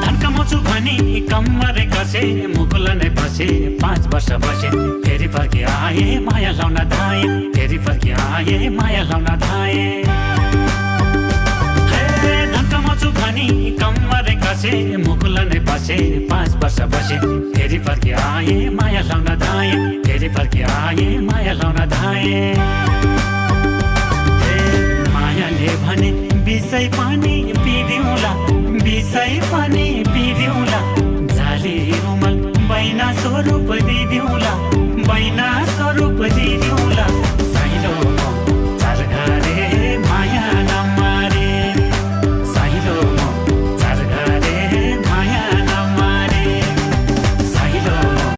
धन्कमाउँछु भनी कम्मरे कसे मुकुल नै बसे 5 वर्ष बसे फेरि फर्की आए माया लाउन धाए फेरि फर्की आए माया लाउन धाए धन्कमाउँछु भनी कम्मरे कसे मुकुल नै बसे 5 वर्ष बसे फेरि फर्की आए माया लाउन धाए फेरि फर्की आए माया लाउन धाए मायाले भने बिसै पानी पिदिउँला बिसै पानी पिदिउँला झाली रुमल बैना स्वरूप दिदिउँला बैना स्वरूप दिदिउँला